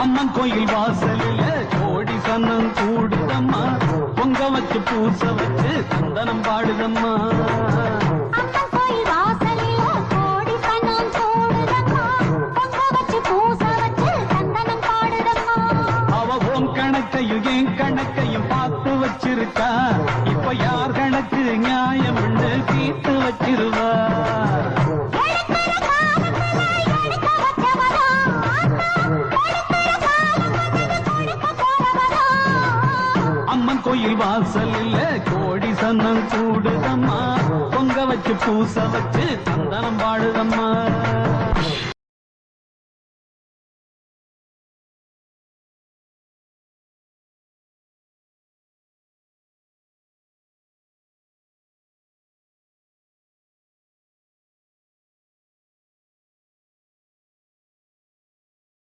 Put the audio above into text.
அம்மன் கோயில் வாசலில கோடி சன்னம் கூடுதம்மா பொங்க வச்சு பூச வச்சு சந்தனம் பாடுதம்மா கணக்கையும் என் கணக்கையும் பார்த்து வச்சிருக்கா இப்ப யார் கணக்கு நியாயம் தீர்த்து வச்சிருவா அம்மன் கோயில் வாசல் இல்ல கோடி சன்னம் கூடுதம்மா பொங்க வச்சு பூச வச்சு சந்தனம் பாடுதம்மா